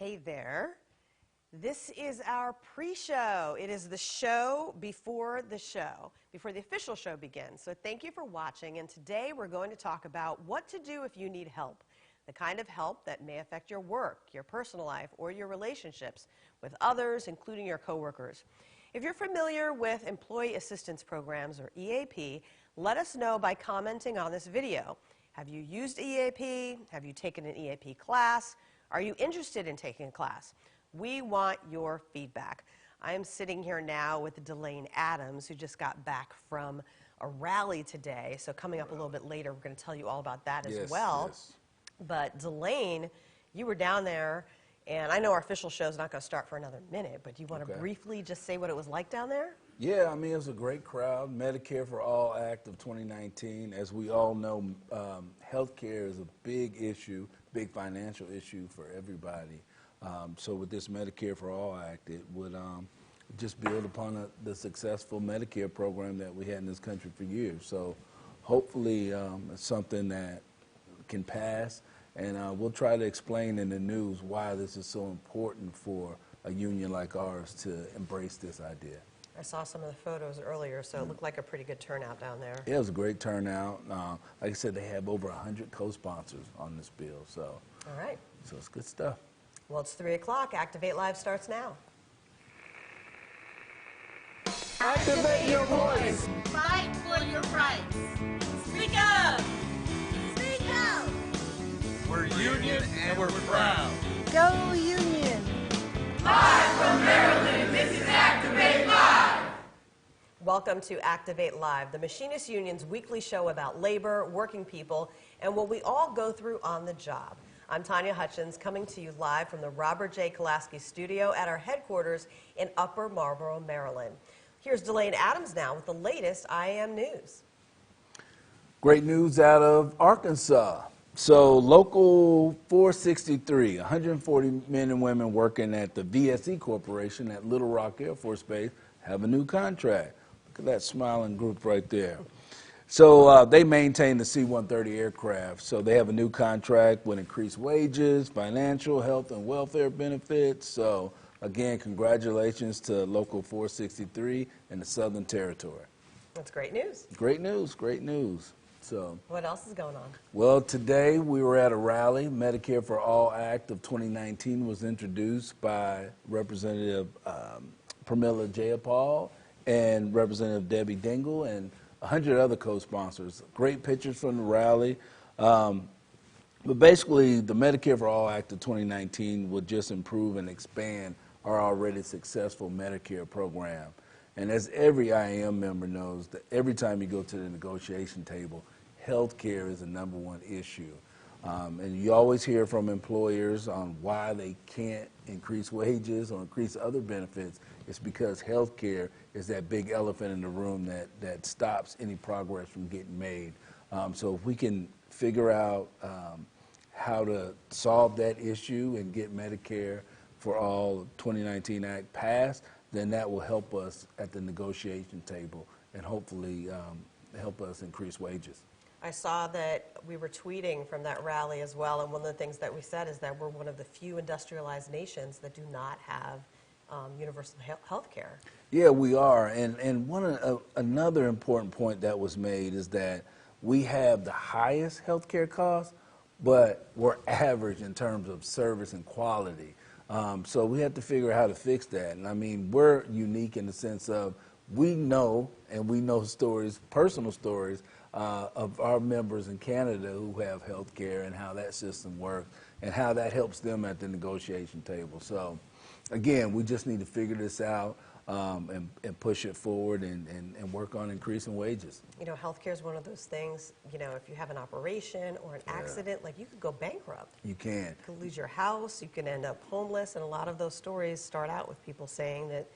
Hey there. This is our pre-show. It is the show before the official show begins. So thank you for watching, and today we're going to talk about what to do if you need help, the kind of help that may affect your work, your personal life, or your relationships with others, including your coworkers. If you're familiar with Employee Assistance Programs, or EAP, let us know by commenting on this video. Have you used EAP? Have you taken an EAP class? Are you interested in taking a class? We want your feedback. I am sitting here now with Delane Adams, who just got back from a rally today. So coming up a little bit later, we're going to tell you all about that as well. Yes. But Delane, you were down there, and I know our official show is not going to start for another minute, but do you want to briefly just say what it was like down there? Yeah, I mean, it was a great crowd. Medicare for All Act of 2019. As we all know, healthcare is a big issue, big financial issue for everybody. So with this Medicare for All Act, it would just build upon the successful Medicare program that we had in this country for years. So hopefully it's something that can pass, and we'll try to explain in the news why this is so important for a union like ours to embrace this idea. I saw some of the photos earlier, so it looked like a pretty good turnout down there. Yeah, it was a great turnout. Like I said, they have over 100 co-sponsors on this bill, so. All right. So it's good stuff. Well, it's 3 o'clock. Activate Live starts now. Activate your voice. Fight for your rights. Speak up. Speak out. We're union and we're proud. Go Union. Live from Maryland, this is Activate Live. Welcome to Activate Live, the Machinists Union's weekly show about labor, working people, and what we all go through on the job. I'm Tanya Hutchins, coming to you live from the Robert J. Kolaski studio at our headquarters in Upper Marlboro, Maryland. Here's Delane Adams now with the latest IAM news. Great news out of Arkansas. So Local 463, 140 men and women working at the VSE Corporation at Little Rock Air Force Base have a new contract. Look at that smiling group right there. So they maintain the C-130 aircraft. So they have a new contract with increased wages, financial, health, and welfare benefits. So again, congratulations to Local 463 and the Southern Territory. That's great news. Great news, great news. So, what else is going on? Well, today we were at a rally. Medicare for All Act of 2019 was introduced by Representative Pramila Jayapal and Representative Debbie Dingell and 100 other co-sponsors. Great pictures from the rally. But basically, the Medicare for All Act of 2019 will just improve and expand our already successful Medicare program. And as every IAM member knows, that every time you go to the negotiation table, health care is the #1 issue. And you always hear from employers on why they can't increase wages or increase other benefits. It's because health care is that big elephant in the room that stops any progress from getting made. So if we can figure out how to solve that issue and get Medicare for All 2019 Act passed, then that will help us at the negotiation table and hopefully help us increase wages. I saw that we were tweeting from that rally as well, and one of the things that we said is that we're one of the few industrialized nations that do not have universal health care. Yeah, we are, and another important point that was made is that we have the highest health care costs, but we're average in terms of service and quality. So we have to figure out how to fix that. And I mean, we're unique in the sense of we know stories, personal stories, of our members in Canada who have health care and how that system works and how that helps them at the negotiation table. So again, we just need to figure this out and push it forward and work on increasing wages. You know, healthcare is one of those things, you know, if you have an operation or an accident, like you could go bankrupt. You can. You could lose your house, you can end up homeless, and a lot of those stories start out with people saying that,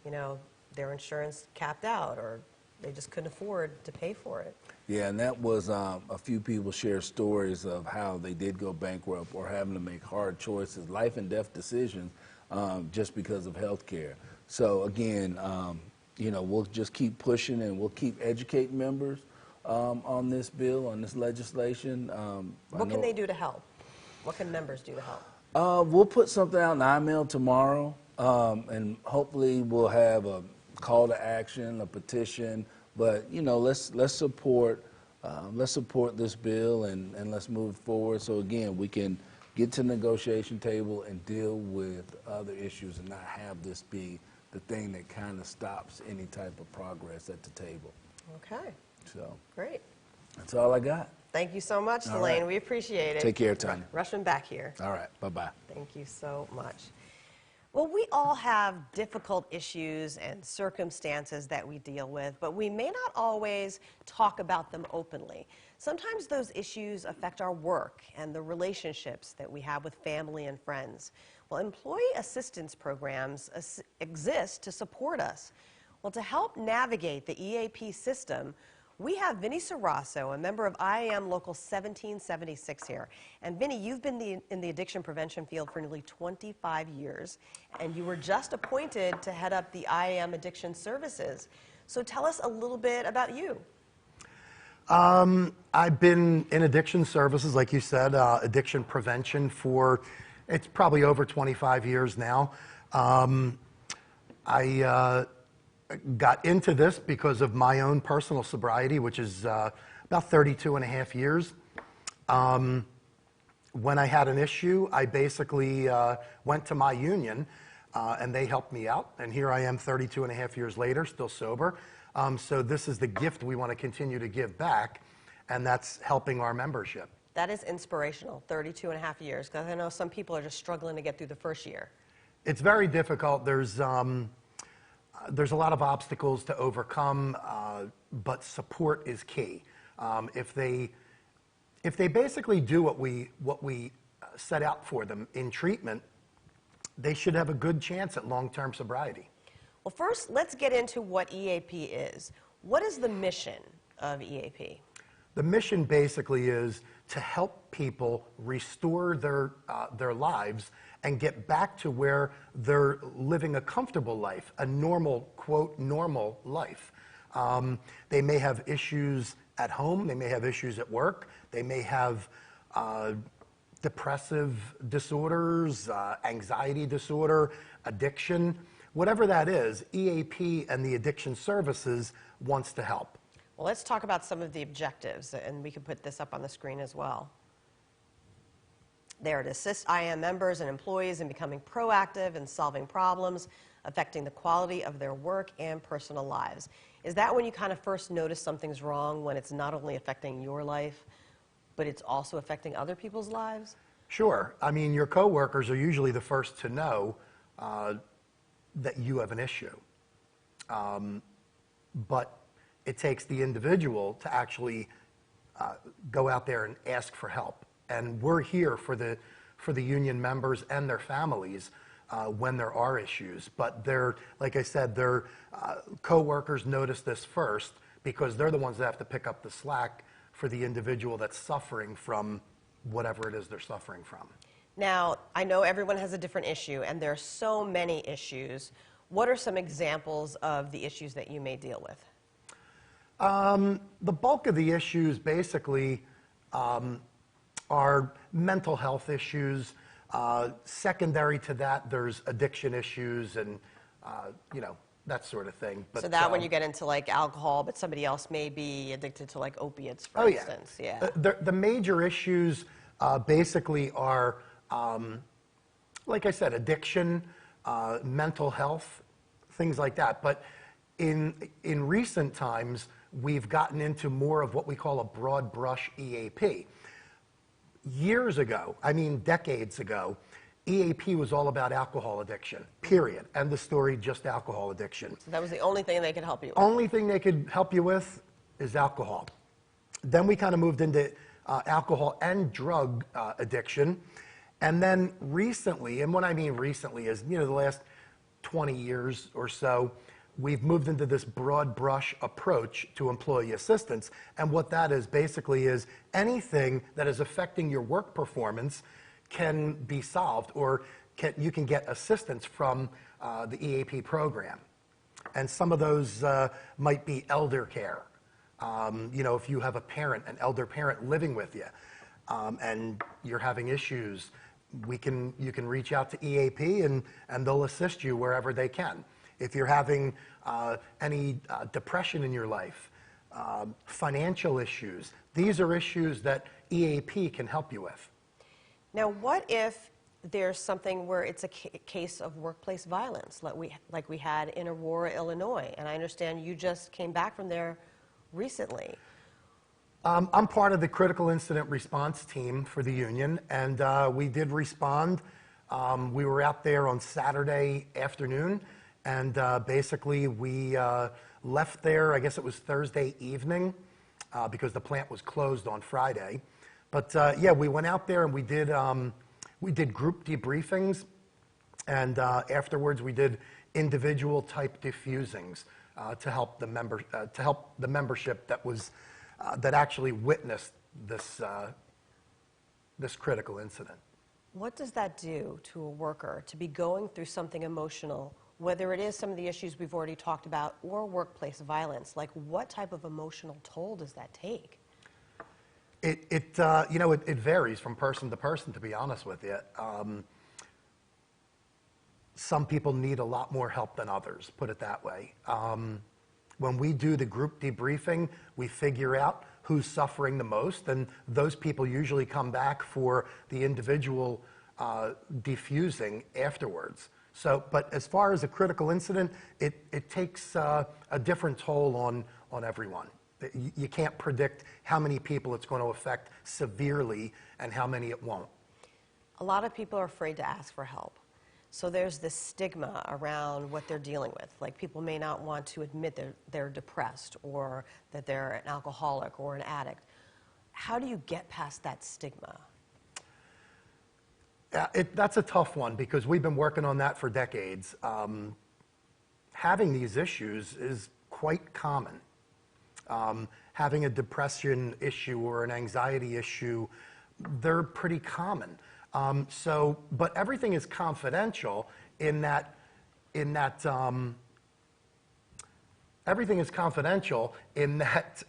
you know, their insurance capped out or they just couldn't afford to pay for it. Yeah, and that was a few people share stories of how they did go bankrupt or having to make hard choices, life and death decisions, just because of health care. So again, you know, we'll just keep pushing and we'll keep educating members on this bill, on this legislation. What can they do to help? What can members do to help? We'll put something out in email tomorrow, and hopefully we'll have a call to action, a petition. But you know, let's support this bill and let's move forward. So again, we can get to the negotiation table and deal with other issues and not have this be the thing that kind of stops any type of progress at the table. Okay. So Great. that's all I got. Thank you so much, All Delane. right. We appreciate it. Take care, Tanya. Rushing back here. All right. Bye-bye. Thank you so much. Well, we all have difficult issues and circumstances that we deal with, but we may not always talk about them openly. Sometimes those issues affect our work and the relationships that we have with family and friends. Well, employee assistance programs exist to support us. Well, to help navigate the EAP system, we have Vinny Ceraso, a member of IAM Local 1776 here. And Vinny, you've been in the addiction prevention field for nearly 25 years, and you were just appointed to head up the IAM Addiction Services. So tell us a little bit about you. I've been in addiction services, like you said, addiction prevention for, it's probably over 25 years now. I got into this because of my own personal sobriety, which is about 32 and a half years. When I had an issue, I basically went to my union, and they helped me out. And here I am 32 and a half years later, still sober. So this is the gift we want to continue to give back, and that's helping our membership. That is inspirational, 32 and a half years, because I know some people are just struggling to get through the first year. It's very difficult. There's a lot of obstacles to overcome, but support is key. If they basically do what we set out for them in treatment, they should have a good chance at long-term sobriety. Well, first, let's get into what EAP is. What is the mission of EAP? The mission basically is to help people restore their lives and get back to where they're living a comfortable life, a normal, quote, normal life. They may have issues at home, they may have issues at work, they may have depressive disorders, anxiety disorder, addiction. Whatever that is, EAP and the Addiction Services wants to help. Well, let's talk about some of the objectives, and we can put this up on the screen as well. They're to assist IAM members and employees in becoming proactive in solving problems affecting the quality of their work and personal lives. Is that when you kind of first notice something's wrong, when it's not only affecting your life, but it's also affecting other people's lives? Sure. I mean, your coworkers are usually the first to know that you have an issue. But it takes the individual to actually go out there and ask for help. And we're here for the union members and their families when there are issues. But like I said, their coworkers notice this first because they're the ones that have to pick up the slack for the individual that's suffering from whatever it is they're suffering from. Now, I know everyone has a different issue, and there are so many issues. What are some examples of the issues that you may deal with? The bulk of the issues basically are mental health issues. Secondary to that, there's addiction issues and, that sort of thing. But, so that when you get into like alcohol, but somebody else may be addicted to like opiates, for instance. Yeah. The major issues basically are, like I said, addiction, mental health, things like that. But in recent times, we've gotten into more of what we call a broad brush EAP. Years ago, I mean decades ago, EAP was all about alcohol addiction, period. End of story, just alcohol addiction. So that was the only thing they could help you with? Only thing they could help you with is alcohol. Then we kind of moved into alcohol and drug addiction. And then recently, and what I mean recently is, the last 20 years or so, we've moved into this broad brush approach to employee assistance. And what that is basically is anything that is affecting your work performance can be solved, or you can get assistance from the EAP program. And some of those might be elder care. If you have an elder parent living with you, and you're having issues, you can reach out to EAP and they'll assist you wherever they can. If you're having any depression in your life, financial issues, these are issues that EAP can help you with. Now, what if there's something where it's a case of workplace violence, like we had in Aurora, Illinois? And I understand you just came back from there recently. I'm part of the critical incident response team for the union, and we did respond. We were out there on Saturday afternoon, and basically we left there, I guess it was Thursday evening, because the plant was closed on Friday. But yeah, we went out there and we did group debriefings, and afterwards we did individual type diffusings to help the membership that actually witnessed this critical incident. What does that do to a worker to be going through something emotional, whether it is some of the issues we've already talked about or workplace violence? Like, what type of emotional toll does that take? It varies from person to person, to be honest with you. Some people need a lot more help than others, put it that way. When we do the group debriefing, we figure out who's suffering the most, and those people usually come back for the individual defusing afterwards. So, but as far as a critical incident, it takes a different toll on everyone. You can't predict how many people it's going to affect severely and how many it won't. A lot of people are afraid to ask for help. So there's this stigma around what they're dealing with. Like, people may not want to admit they're depressed or that they're an alcoholic or an addict. How do you get past that stigma? That's a tough one because we've been working on that for decades. Having these issues is quite common. Having a depression issue or an anxiety issue, they're pretty common. But everything is confidential everything is confidential in that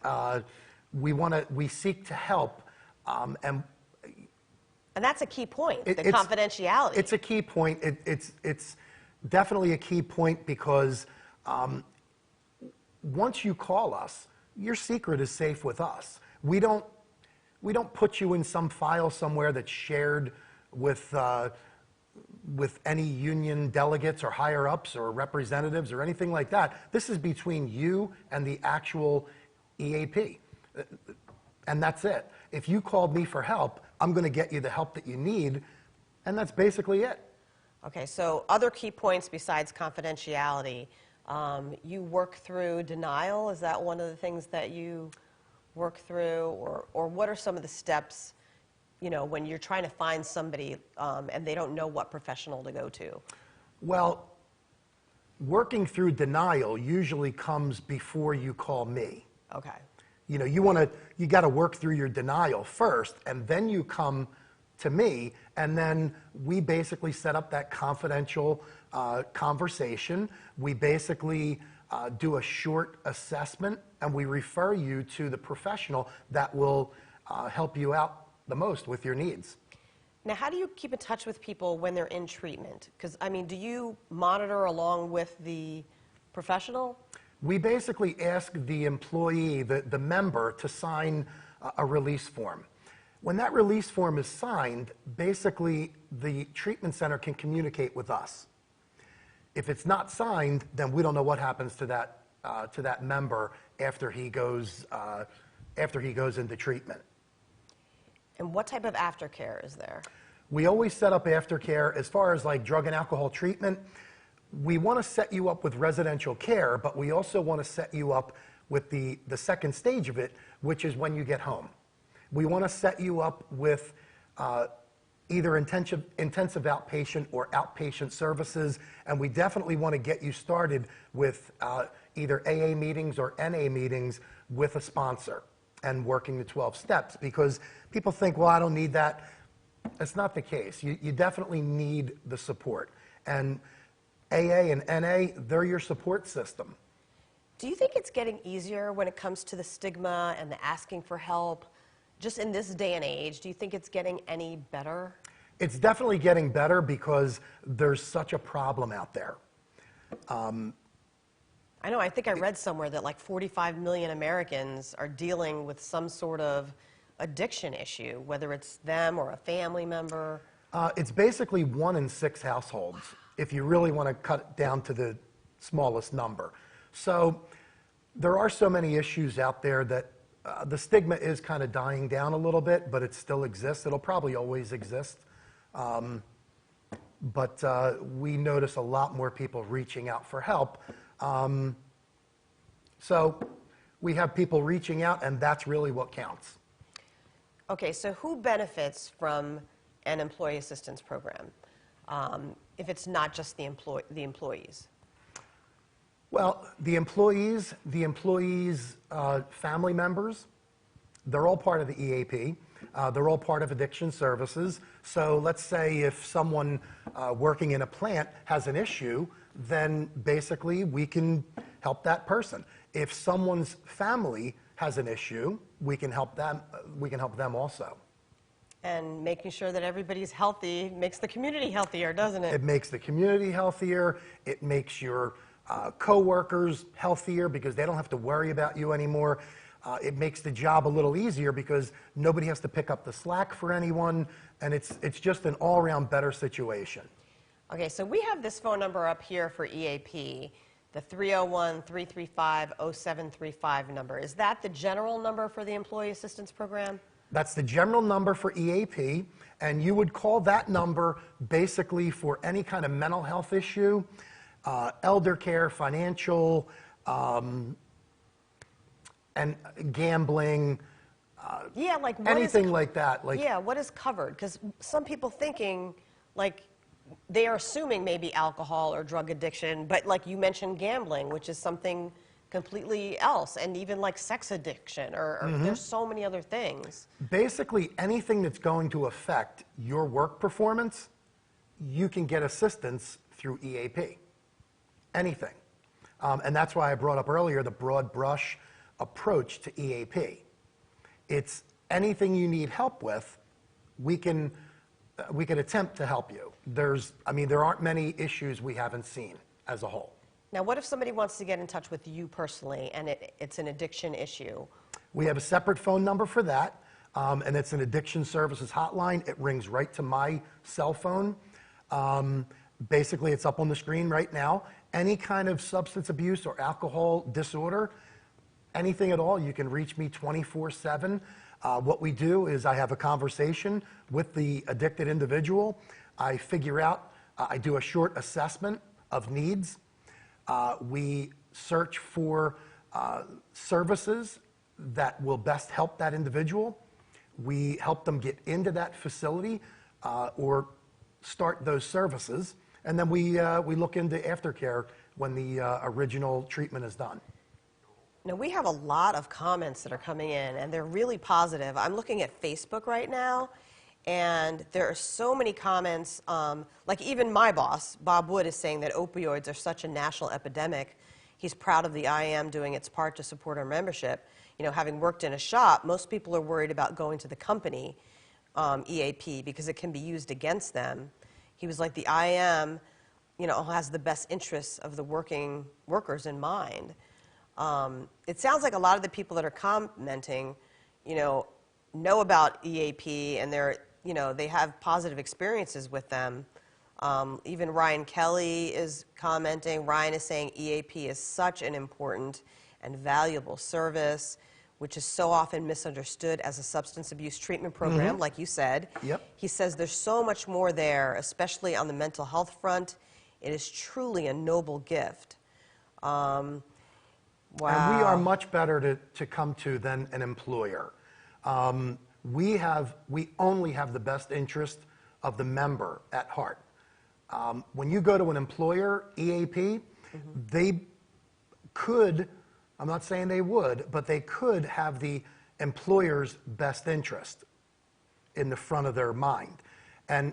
we seek to help, and that's a key point, the confidentiality. It's a key point. It's definitely a key point because once you call us, your secret is safe with us. We don't put you in some file somewhere that's shared with any union delegates or higher ups or representatives or anything like that. This is between you and the actual EAP, and that's it. If you called me for help, I'm going to get you the help that you need, and that's basically it. Okay, so other key points besides confidentiality, you work through denial. Is that one of the things that you work through, or what are some of the steps, when you're trying to find somebody and they don't know what professional to go to? Well, working through denial usually comes before you call me. Okay. You got to work through your denial first, and then you come to me, and then we basically set up that confidential conversation. We basically do a short assessment, and we refer you to the professional that will help you out the most with your needs. Now, how do you keep in touch with people when they're in treatment? Because, do you monitor along with the professional? We basically ask the employee, the member, to sign a release form. When that release form is signed, basically the treatment center can communicate with us. If it's not signed, then we don't know what happens to that member after he goes into treatment. And what type of aftercare is there? We always set up aftercare. As far as like drug and alcohol treatment, we want to set you up with residential care, but we also want to set you up with the second stage of it, which is when you get home. We want to set you up with either intensive outpatient or outpatient services, and we definitely want to get you started with either AA meetings or NA meetings with a sponsor and working the 12 steps, because people think, well, I don't need that. That's not the case. You definitely need the support. And AA and NA, they're your support system. Do you think it's getting easier when it comes to the stigma and the asking for help? Just in this day and age, do you think it's getting any better? It's definitely getting better because there's such a problem out there. I know, I think I read somewhere that like 45 million Americans are dealing with some sort of addiction issue, whether it's them or a family member. It's basically 1 in 6 households, if you really want to cut it down to the smallest number. So there are so many issues out there that the stigma is kind of dying down a little bit, but it still exists. It'll probably always exist. But we notice a lot more people reaching out for help. So we have people reaching out, and that's really what counts. Okay, so who benefits from an employee assistance program if it's not just the employees? Well, the employees' family members, they're all part of the EAP. They're all part of addiction services. So let's say if someone working in a plant has an issue, then basically we can help that person. If someone's family has an issue, we can help them. We can help them also. And making sure that everybody's healthy makes the community healthier, doesn't it? It makes the community healthier. It makes your co-workers healthier because they don't have to worry about you anymore. It makes the job a little easier because nobody has to pick up the slack for anyone, and it's just an all-around better situation. Okay, so we have this phone number up here for EAP, the 301-335-0735 number. Is that the general number for the Employee Assistance Program? That's the general number for EAP, and you would call that number basically for any kind of mental health issue, elder care, financial, and gambling, yeah, like anything like that. Like, yeah, what is covered? Because some people thinking, like, they are assuming maybe alcohol or drug addiction, but like you mentioned gambling, which is something completely else, and even like sex addiction, or there's so many other things. basically anything that's going to affect your work performance, you can get assistance through EAP. Anything. And that's why I brought up earlier the broad brush approach to EAP. It's anything you need help with, we can attempt to help you. There aren't many issues we haven't seen as a whole. Now, what if somebody wants to get in touch with you personally and it's an addiction issue? We have a separate phone number for that, and it's an addiction services hotline. It rings right to my cell phone. Basically, it's up on the screen right now. Any kind of substance abuse or alcohol disorder, anything at all, you can reach me 24/7. What we do is I have a conversation with the addicted individual. I figure out, I do a short assessment of needs. We search for services that will best help that individual. We help them get into that facility or start those services. And then we look into aftercare when the original treatment is done. Now, we have a lot of comments that are coming in, and they're really positive. I'm looking at Facebook right now, and there are so many comments. Like even my boss, Bob Wood, is saying that opioids are such a national epidemic. He's proud of the IAM doing its part to support our membership. You know, having worked in a shop, most people are worried about going to the company EAP because it can be used against them. He was like, the IAM, has the best interests of the workers in mind. It sounds like a lot of the people that are commenting, know about EAP and they have positive experiences with them. Even Ryan Kelly is commenting. Ryan is saying EAP is such an important and valuable service, which is so often misunderstood as a substance abuse treatment program, like you said. Yep. He says there's so much more there, especially on the mental health front. It is truly a noble gift. Wow. And we are much better to come to than an employer. We only have the best interest of the member at heart. When you go to an employer, EAP, they could, I'm not saying they would, but they could have the employer's best interest in the front of their mind. And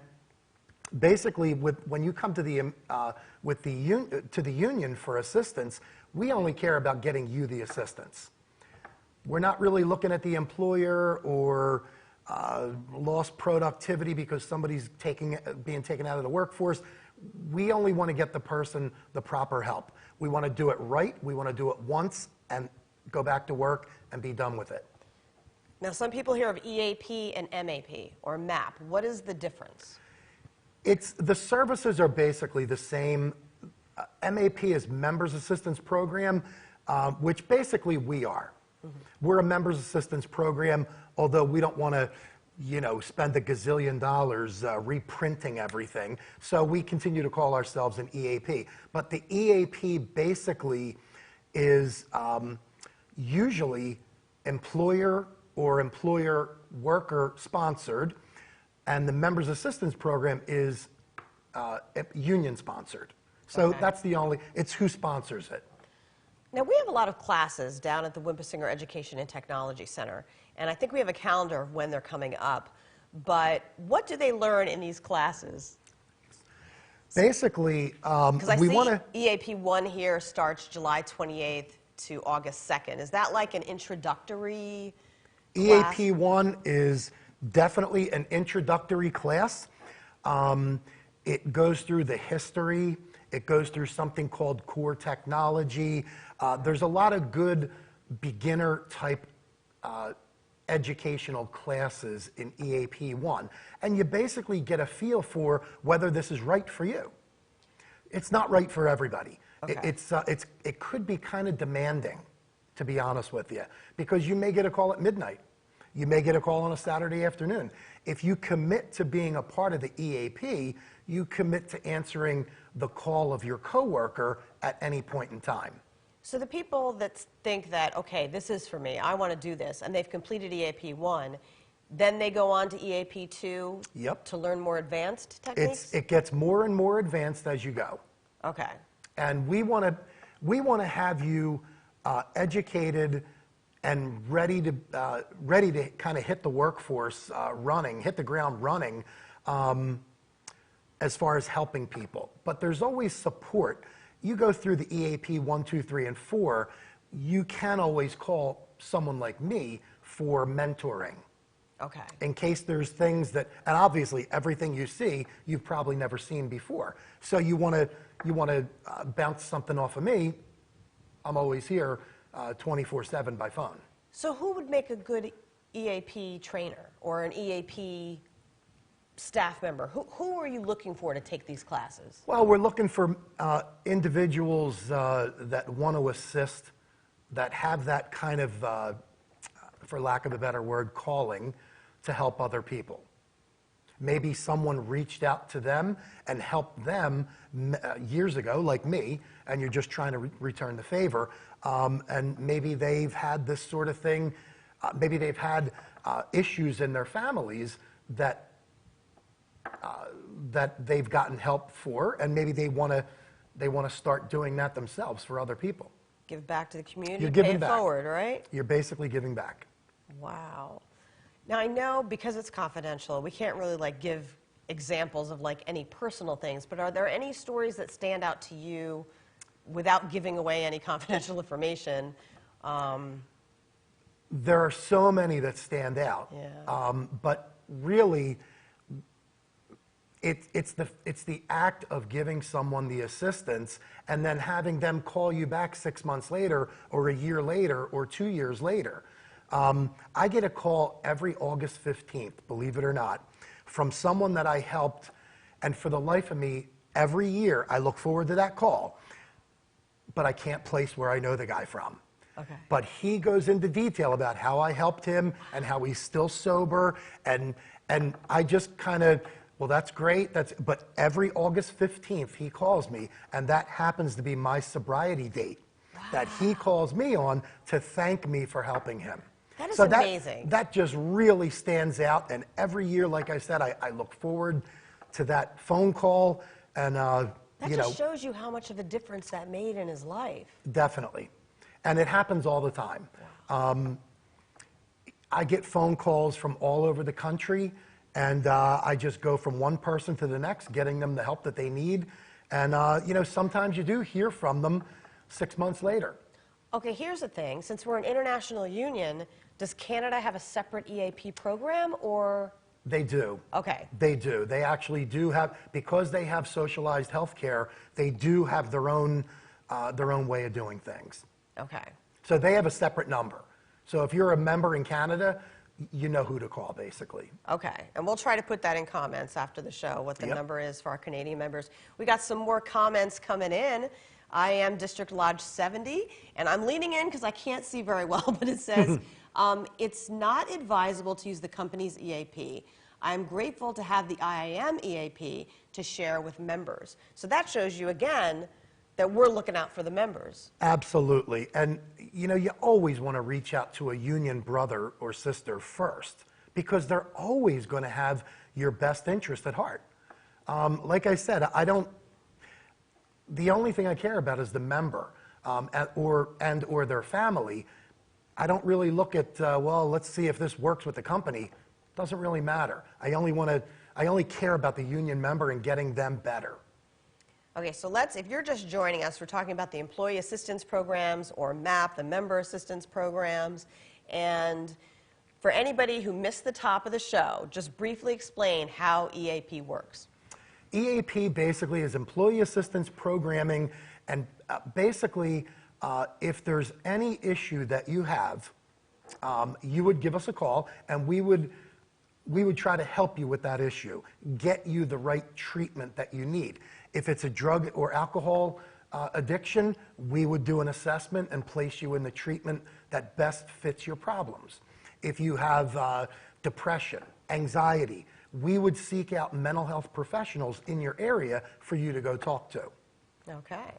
basically, when you come to the union for assistance, we only care about getting you the assistance. We're not really looking at the employer or lost productivity because somebody's being taken out of the workforce. We only want to get the person the proper help. We want to do it right. We want to do it once and go back to work and be done with it. Now, some people hear of EAP and MAP, or MAP. What is the difference? The services are basically the same. MAP is Members Assistance Program, which basically we are. We're a Members Assistance Program, although we don't want to, spend a gazillion dollars reprinting everything. So we continue to call ourselves an EAP. But the EAP basically is usually employer or employer-worker sponsored, and the Members Assistance Program is union sponsored. So that's it's who sponsors it. Now, we have a lot of classes down at the Wimpesinger Education and Technology Center, and I think we have a calendar of when they're coming up. But what do they learn in these classes? Basically, because I we see want to... EAP 1 here starts July 28th to August 2nd. Is that like an introductory class? EAP 1 is definitely an introductory class. It goes through the history. It goes through something called core technology. There's a lot of good beginner type educational classes in EAP 1. And you basically get a feel for whether this is right for you. It's not right for everybody. Okay. It could be kind of demanding, to be honest with you, because you may get a call at midnight. You may get a call on a Saturday afternoon. If you commit to being a part of the EAP, you commit to answering the call of your coworker at any point in time. So the people that think that, okay, this is for me, I want to do this, and they've completed EAP 1, then they go on to EAP 2 to learn more advanced techniques? It gets more and more advanced as you go. Okay. And we want to have you educated and ready to kind of hit the workforce hit the ground running as far as helping people. But there's always support. You go through the EAP 1, 2, 3, and 4, you can always call someone like me for mentoring. Okay. In case there's things that, and obviously everything you see, you've probably never seen before. So you want to bounce something off of me, I'm always here 24/7 by phone. So who would make a good EAP trainer or an EAP staff member? Who are you looking for to take these classes? Well, we're looking for individuals that want to assist, that have that kind of, for lack of a better word, calling to help other people. Maybe someone reached out to them and helped them years ago, like me, and you're just trying to return the favor. And maybe they've had this sort of thing. Maybe they've had issues in their families that they've gotten help for, and maybe they want to start doing that themselves for other people. Give back to the community, You're pay giving it back. forward, right? You're basically giving back. Wow. Now, I know because it's confidential, we can't really give examples of any personal things, but are there any stories that stand out to you without giving away any confidential information? There are so many that stand out. Yeah. But really, it's the act of giving someone the assistance and then having them call you back 6 months later or a year later or 2 years later. I get a call every August 15th, believe it or not, from someone that I helped, and for the life of me, every year I look forward to that call, but I can't place where I know the guy from. Okay. But he goes into detail about how I helped him and how he's still sober, and I just kind of, well, that's great. But every August 15th he calls me, and that happens to be my sobriety date. Wow. That he calls me on to thank me for helping him. That is amazing. That just really stands out, and every year, like I said, I look forward to that phone call, and that just shows you how much of a difference that made in his life. Definitely. And it happens all the time. Wow. I get phone calls from all over the country, and I just go from one person to the next, getting them the help that they need. And, sometimes you do hear from them 6 months later. Okay, here's the thing. Since we're an international union, does Canada have a separate EAP program, or? They do. Okay. They do. They actually do have, because they have socialized health care, they do have their own way of doing things. Okay. So they have a separate number. So if you're a member in Canada, you know who to call, basically. Okay, and we'll try to put that in comments after the show, what the Yep. number is for our Canadian members. We got some more comments coming in. I am District Lodge 70, and I'm leaning in because I can't see very well, but it says, it's not advisable to use the company's EAP. I'm grateful to have the IAM EAP to share with members. So that shows you, again, that we're looking out for the members. Absolutely. And, you know, you always want to reach out to a union brother or sister first, because they're always going to have your best interest at heart. Like I said, the only thing I care about is the member or their family. I don't really look at, well, let's see if this works with the company. Doesn't really matter. I only care about the union member and getting them better. Okay, so if you're just joining us, we're talking about the Employee Assistance Programs, or MAP, the Member Assistance Programs. And for anybody who missed the top of the show, just briefly explain how EAP works. EAP basically is Employee Assistance Programming, and basically, if there's any issue that you have, you would give us a call, and we would try to help you with that issue, get you the right treatment that you need. If it's a drug or alcohol addiction, we would do an assessment and place you in the treatment that best fits your problems. If you have depression, anxiety, we would seek out mental health professionals in your area for you to go talk to. Okay.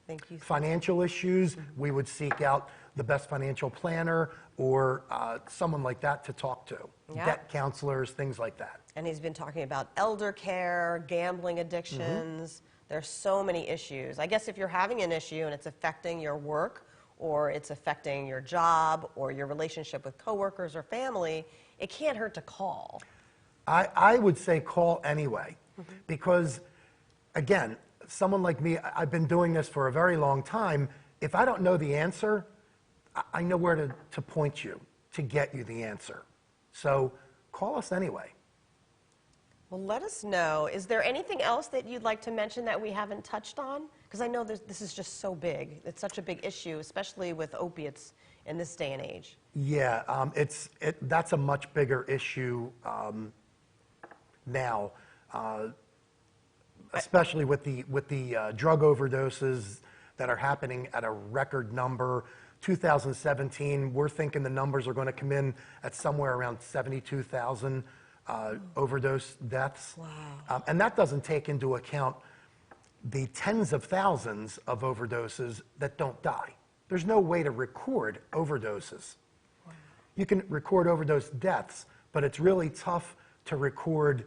Thank you. Financial issues, we would seek out the best financial planner or someone like that to talk to. Yeah. Debt counselors, things like that. And he's been talking about elder care, gambling addictions. There's so many issues. I guess if you're having an issue and it's affecting your work, or it's affecting your job, or your relationship with coworkers or family, it can't hurt to call. I would say call anyway, because, again, someone like me, I've been doing this for a very long time. If I don't know the answer, I know where to point you to get you the answer. So call us anyway. Well, let us know. Is there anything else that you'd like to mention that we haven't touched on? Because I know this is just so big. It's such a big issue, especially with opiates in this day and age. Yeah, that's a much bigger issue now, especially with the drug overdoses that are happening at a record number. 2017, we're thinking the numbers are going to come in at somewhere around 72,000 overdose deaths. Wow. And that doesn't take into account the tens of thousands of overdoses that don't die. There's no way to record overdoses. Wow. You can record overdose deaths, but it's really tough to record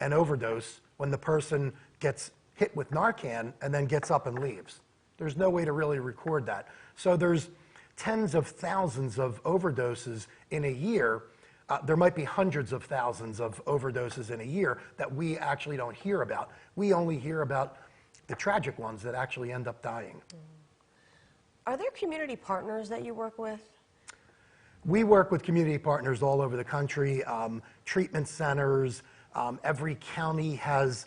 an overdose when the person gets hit with Narcan and then gets up and leaves. There's no way to really record that. So there's tens of thousands of overdoses in a year. There might be hundreds of thousands of overdoses in a year that we actually don't hear about. We only hear about the tragic ones that actually end up dying. Are there community partners that you work with? We work with community partners all over the country, treatment centers. Every county has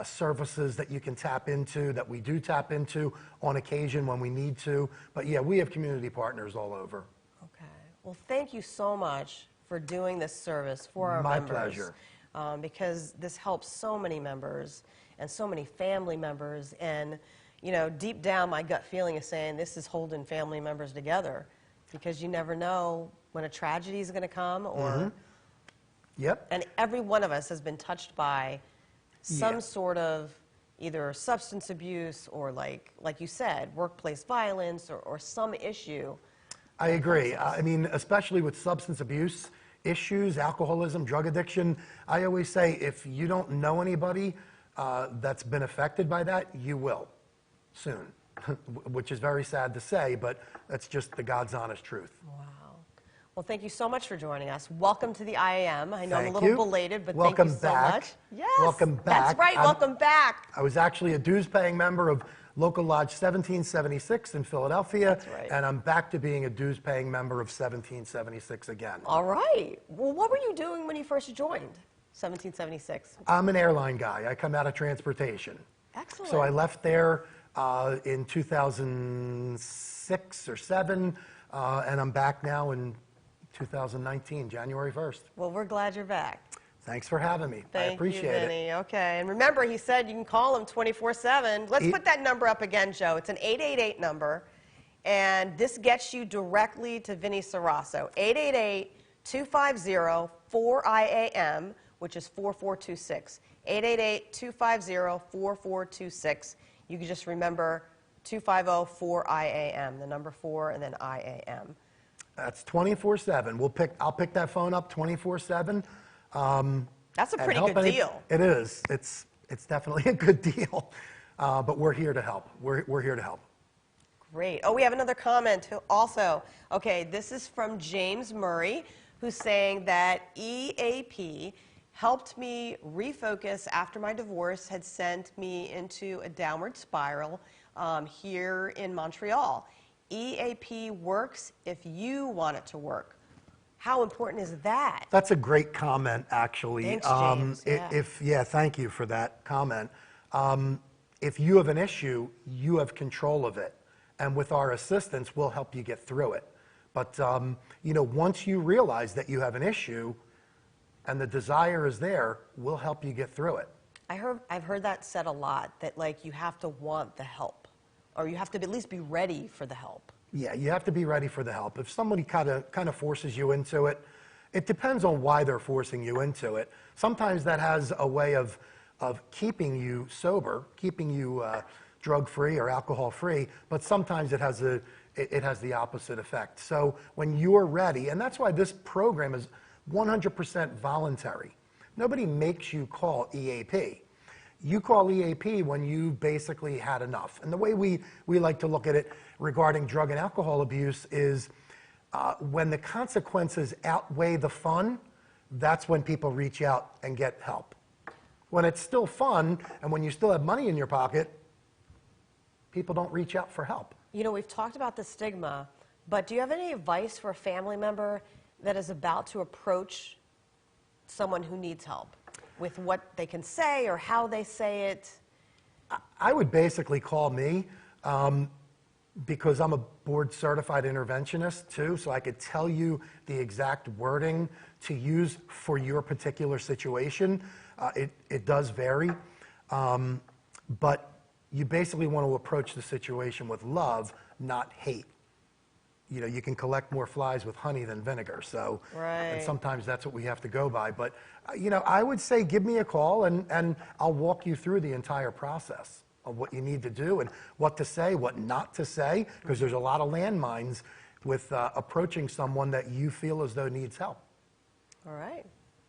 services that you can tap into, that we do tap into on occasion when we need to. But yeah, we have community partners all over. Okay. Well, thank you so much for doing this service for our My members. pleasure. Because this helps so many members and so many family members. And, you know, deep down, my gut feeling is saying this is holding family members together, because you never know when a tragedy is going to come, or. Yep. And every one of us has been touched by some Yeah. sort of either substance abuse or, like you said, workplace violence, or some issue. I agree. I mean, especially with substance abuse issues, alcoholism, drug addiction, I always say if you don't know anybody that's been affected by that, you will soon, which is very sad to say, but that's just the God's honest truth. Wow. Well, thank you so much for joining us. Welcome to the IAM. I know I'm a Thank little you. belated, but Welcome thank you so back. much. Yes. Welcome back. That's right. Welcome back. I was actually a dues-paying member of Local Lodge 1776 in Philadelphia. That's right. And I'm back to being a dues-paying member of 1776 again. All right. Well, what were you doing when you first joined 1776? I'm an airline guy. I come out of transportation. Excellent. So I left there in 2006 or 7, and I'm back now in 2019, January 1st. Well, we're glad you're back. Thanks for having me. I Thank appreciate you, it. Vinny. Okay, and remember, he said you can call him 24/7. Let's put that number up again, Joe. It's an 888 number, and this gets you directly to Vinny Ceraso. 888-250-4IAM, which is 4426. 888-250-4426. You can just remember 250-4IAM, the number 4 and then IAM. That's 24/7. I'll pick that phone up 24/7. That's a and pretty help good deal. It is. It's definitely a good deal. But we're here to help. We're here to help. Great. Oh, we have another comment also. Okay, this is from James Murray, who's saying that EAP helped me refocus after my divorce had sent me into a downward spiral here in Montreal. EAP works if you want it to work. How important is that? That's a great comment, actually. Thanks, James. Thank you for that comment. If you have an issue, you have control of it. And with our assistance, we'll help you get through it. But, once you realize that you have an issue and the desire is there, we'll help you get through it. I've heard that said a lot, that like you have to want the help, or you have to at least be ready for the help. Yeah, you have to be ready for the help. If somebody kind of forces you into it, it depends on why they're forcing you into it. Sometimes that has a way of keeping you sober, keeping you drug-free or alcohol-free, but sometimes it has the opposite effect. So when you're ready, and that's why this program is 100% voluntary. Nobody makes you call EAP. You call EAP when you basically had enough. And the way we like to look at it regarding drug and alcohol abuse is when the consequences outweigh the fun, that's when people reach out and get help. When it's still fun and when you still have money in your pocket, people don't reach out for help. We've talked about the stigma, but do you have any advice for a family member that is about to approach someone who needs help with what they can say or how they say it? I would basically call me because I'm a board certified interventionist too, so I could tell you the exact wording to use for your particular situation. It does vary, but you basically want to approach the situation with love, not hate. You can collect more flies with honey than vinegar. So, right. And sometimes that's what we have to go by. But, I would say give me a call and I'll walk you through the entire process of what you need to do and what to say, what not to say, because there's a lot of landmines with approaching someone that you feel as though needs help. All right.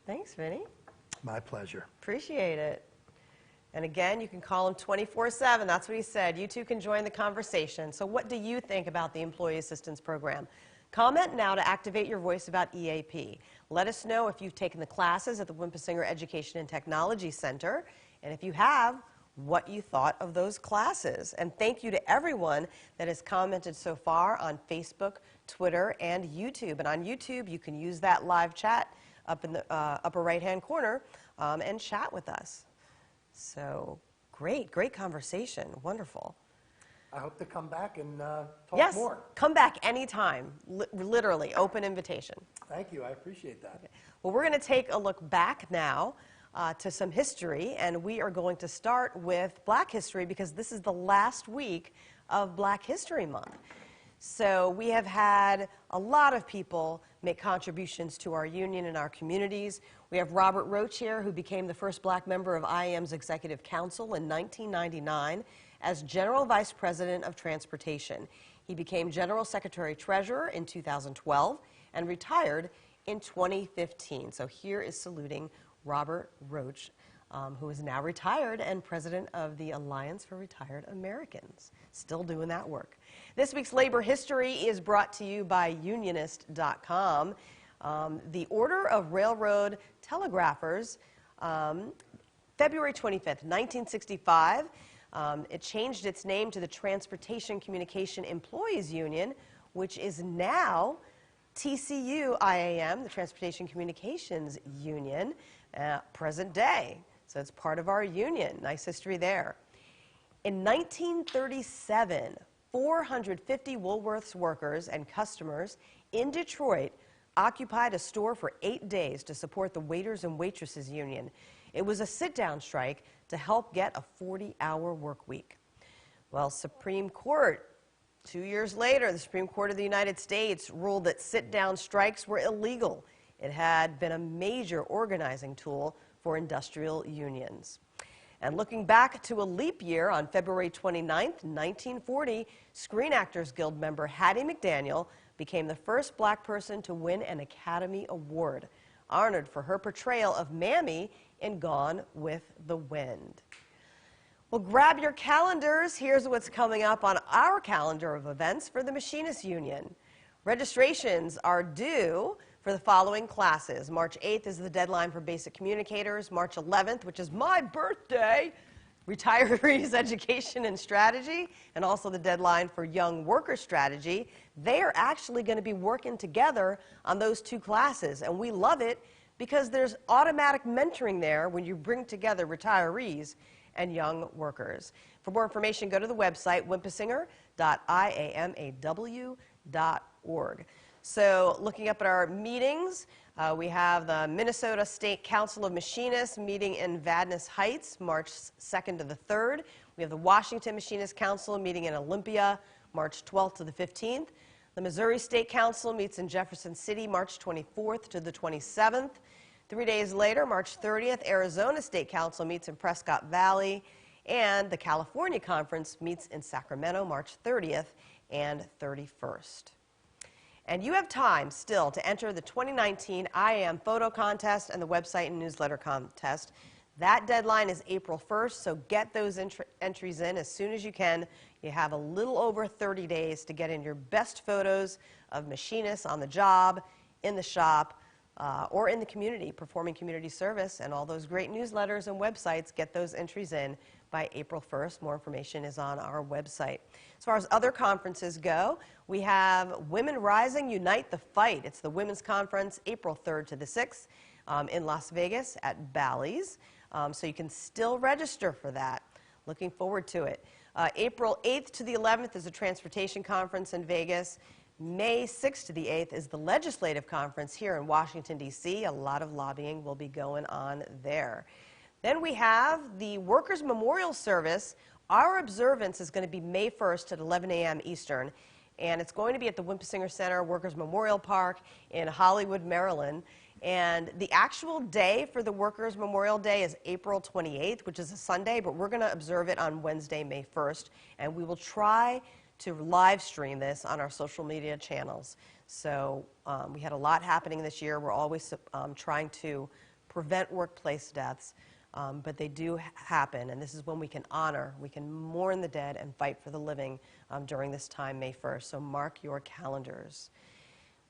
Thanks, Vinny. My pleasure. Appreciate it. And again, you can call him 24/7. That's what he said. You too can join the conversation. So what do you think about the Employee Assistance Program? Comment now to activate your voice about EAP. Let us know if you've taken the classes at the Wimpisinger Education and Technology Center, and if you have, what you thought of those classes. And thank you to everyone that has commented so far on Facebook, Twitter, and YouTube. And on YouTube, you can use that live chat up in the upper right-hand corner and chat with us. So great conversation. Wonderful. I hope to come back and talk Yes, more. come back anytime. Literally, open invitation. Thank you. I appreciate that. Okay. Well, we're going to take a look back now to some history, and we are going to start with Black History because this is the last week of Black History Month. So we have had a lot of people make contributions to our union and our communities. We have Robert Roach here, who became the first Black member of IAM's Executive Council in 1999 as General Vice President of Transportation. He became General Secretary Treasurer in 2012 and retired in 2015. So here is saluting Robert Roach, who is now retired and president of the Alliance for Retired Americans. Still doing that work. This week's labor history is brought to you by Unionist.com. The Order of Railroad Telegraphers, February 25th, 1965, It changed its name to the Transportation Communication Employees Union, which is now TCU-IAM, the Transportation Communications Union, present day. So it's part of our union. Nice history there. In 1937, 450 Woolworths workers and customers in Detroit occupied a store for 8 days to support the Waiters and Waitresses Union. It was a sit-down strike to help get a 40-hour work week. Well, Supreme Court, 2 years later, the Supreme Court of the United States ruled that sit-down strikes were illegal. It had been a major organizing tool for industrial unions. And looking back to a leap year, on February 29th, 1940, Screen Actors Guild member Hattie McDaniel became the first black person to win an Academy Award, honored for her portrayal of Mammy in Gone with the Wind. Well, grab your calendars. Here's what's coming up on our calendar of events for the Machinists Union. Registrations are due for the following classes. March 8th is the deadline for basic communicators. March 11th, which is my birthday, retirees education and strategy, and also the deadline for young worker strategy. They are actually going to be working together on those two classes, and we love it because there's automatic mentoring there when you bring together retirees and young workers. For more information, go to the website wimpisinger.iamaw.org. So looking up at our meetings, we have the Minnesota State Council of Machinists meeting in Vadnais Heights, March 2nd to the 3rd. We have the Washington Machinist Council meeting in Olympia, March 12th to the 15th. The Missouri State Council meets in Jefferson City, March 24th to the 27th. 3 days later, March 30th, Arizona State Council meets in Prescott Valley. And the California Conference meets in Sacramento, March 30th and 31st. And you have time still to enter the 2019 IAM photo contest and the website and newsletter contest. That deadline is April 1st, so get those entries in as soon as you can. You have a little over 30 days to get in your best photos of machinists on the job, in the shop, or in the community, performing community service, and all those great newsletters and websites. Get those entries in by April 1st. More information is on our website. As far as other conferences go, we have Women Rising Unite the Fight. It's the Women's Conference, April 3rd to the 6th in Las Vegas at Bally's. So you can still register for that. Looking forward to it. April 8th to the 11th is a transportation conference in Vegas. May 6th to the 8th is the legislative conference here in Washington, D.C. A lot of lobbying will be going on there. Then we have the Workers' Memorial Service. Our observance is going to be May 1st at 11 a.m. Eastern, and it's going to be at the Wimpisinger Center Workers' Memorial Park in Hollywood, Maryland. And the actual day for the Workers' Memorial Day is April 28th, which is a Sunday, but we're going to observe it on Wednesday, May 1st, and we will try to live stream this on our social media channels. So we had a lot happening this year. We're always trying to prevent workplace deaths. But they do happen, and this is when we can honor, we can mourn the dead and fight for the living during this time, May 1st. So mark your calendars.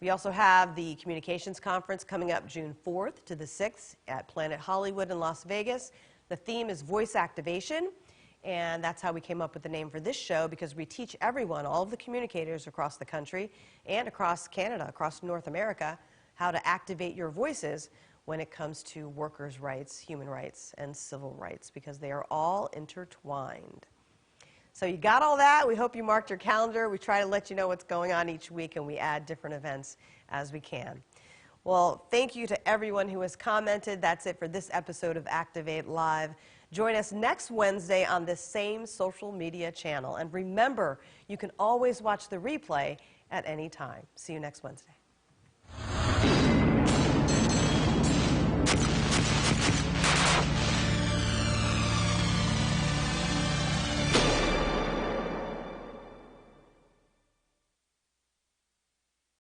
We also have the Communications Conference coming up June 4th to the 6th at Planet Hollywood in Las Vegas. The theme is voice activation, and that's how we came up with the name for this show, because we teach everyone, all of the communicators across the country and across Canada, across North America, how to activate your voices when it comes to workers' rights, human rights, and civil rights, because they are all intertwined. So you got all that. We hope you marked your calendar. We try to let you know what's going on each week, and we add different events as we can. Well, thank you to everyone who has commented. That's it for this episode of Activate Live. Join us next Wednesday on this same social media channel. And remember, you can always watch the replay at any time. See you next Wednesday.